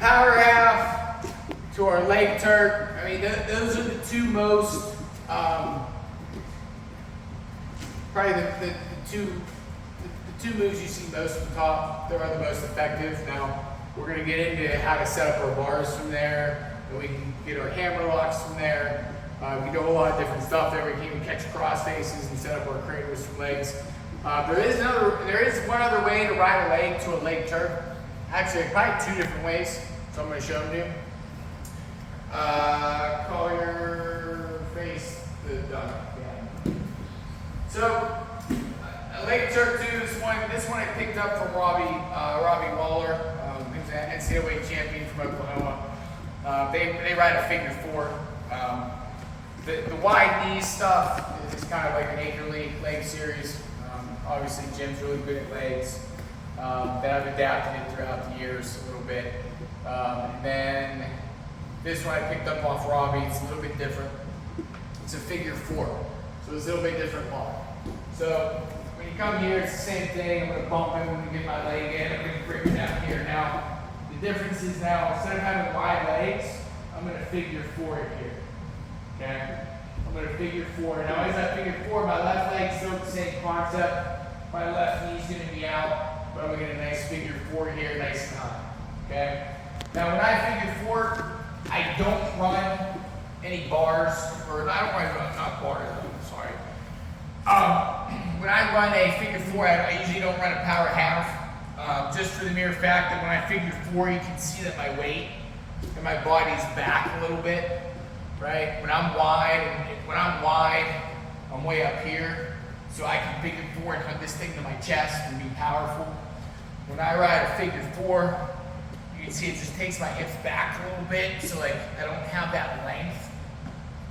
power half to our leg Turk. I mean, those are the two most, probably the two moves you see most from top. They're the most effective. Now, we're gonna get into how to set up our bars from there, and we can get our hammer locks from there. We do a lot of different stuff there. We can even catch cross faces and set up our craters from legs. There is one other way to ride a leg to a leg Turk. Actually, probably two different ways. So I'm going to show them to you. Call your face the duck. Yeah. So a leg Turk too. This one I picked up from Robbie Waller. He was an NCAA champion from Oklahoma. They ride a figure four. The wide knee stuff is kind of like an acre leg series. Obviously, Jim's really good at legs. Then I've adapted it throughout the years a little bit. And then this one I picked up off Robbie. It's a little bit different. It's a figure four, so it's a little bit different bar. So when you come here, it's the same thing. I'm going to bump him when we get my leg in. I'm going to bring it down here. Now, the difference is now, instead of having wide legs, I'm going to figure four it here. Okay? I'm going to figure four. Now, as I figure four, my left leg's still the same concept. My left knee's going to be out, but I'm going to get a nice figure four here, nice and high. Okay? Now, when I figure four, I don't run any bars, or I don't run, not bars, I'm sorry. When I run a figure four, I usually don't run a power half, just for the mere fact that when I figure four, you can see that my weight and my body's back a little bit. Right? When I'm wide, I'm way up here, so I can figure four and hug this thing to my chest and be powerful. When I ride a figure four, you can see it just takes my hips back a little bit, so like I don't have that length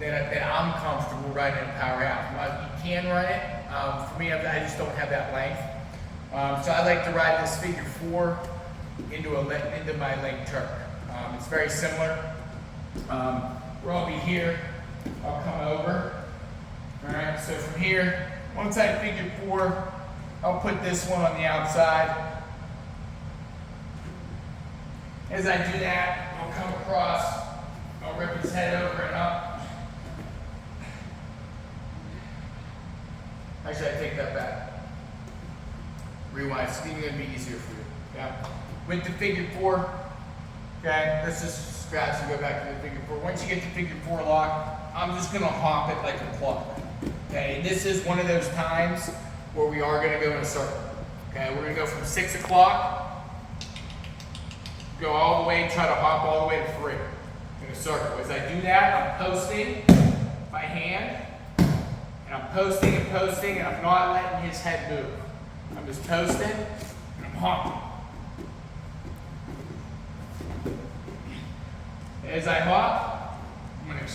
that I'm comfortable riding a power half. You can run it. For me, I just don't have that length. So I like to ride this figure four into my leg Turk. It's very similar. I'll be here, I'll come over. All right, so from here, once I figure four, I'll put this one on the outside. As I do that, I'll come across, I'll rip his head over and up. Actually, I take that back. Rewind, it's even gonna be easier for you. Yeah. With the figure four, okay, let's just scratch and go back to the figure four. Once you get the figure four lock, I'm just gonna hop it like a clock. Okay, and this is one of those times where we are gonna go in a circle. Okay, we're gonna go from 6 o'clock, go all the way, try to hop all the way to 3 in a circle. As I do that, I'm posting my hand, and I'm posting, and I'm not letting his head move. I'm just posting, and I'm hopping. As I hop, I'm going to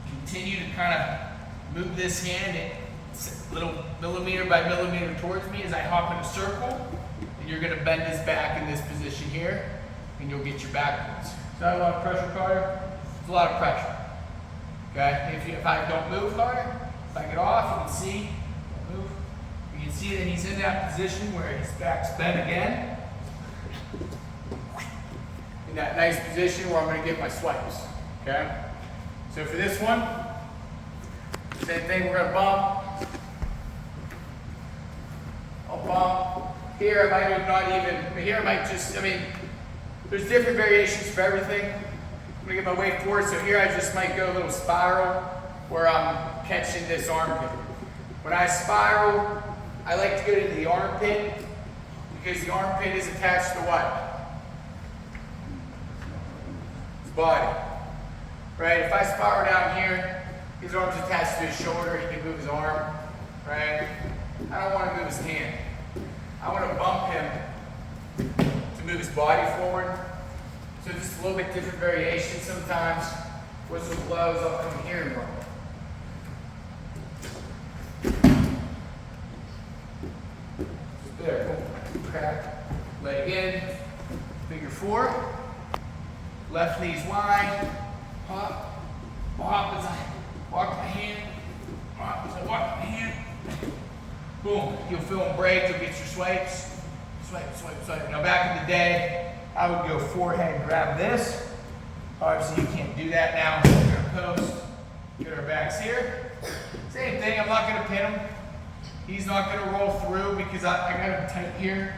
continue to kind of move this hand a little millimeter by millimeter towards me as I hop in a circle, and you're going to bend his back in this position here, and you'll get your backwards. Is that a lot of pressure, Carter? It's a lot of pressure. Okay? If I don't move, Carter, if I get off, you can see, move. You can see that he's in that position where his back's bent again. In that nice position where I'm going to get my swipes. Okay? So for this one, same thing, we're going to bump. I'll bump. Here I might not even, here I might just, there's different variations for everything. I'm going to get my weight forward, so here I just might go a little spiral where I'm catching this armpit. When I spiral, I like to go to the armpit because the armpit is attached to what? Body, right? If I spiral down here, his arm's attached to his shoulder, he can move his arm, right? I don't want to move his hand. I want to bump him to move his body forward. So just a little bit different variation sometimes. Whistle blows, I'll come here and bump. Just there, boom, crack, leg in, figure four. Left knee's wide, hop, hop as I walk my hand, hop as I walk my hand, boom. You'll feel them break, you'll get your swipes, swipe, swipe, swipe. Now back in the day, I would go forehead, grab this. Obviously you can't do that now. We're gonna post, get our backs here. Same thing, I'm not gonna pin him. He's not gonna roll through because I got him tight here.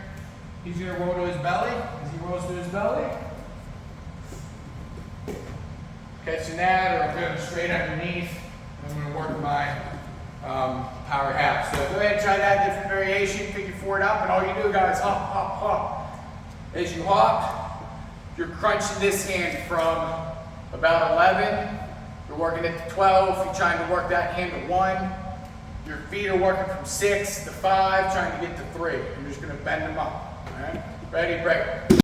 He's gonna roll to his belly. As he rolls to his belly, catching that, or I'm going straight underneath. I'm gonna work my power half. So go ahead and try that different variation, pick your forward up, and all you do, guys, hop, hop, hop. As you hop, you're crunching this hand from about 11. You're working it to 12. You're trying to work that hand to 1. Your feet are working from 6 to 5, trying to get to 3. You're just gonna bend them up. All right? Ready, break.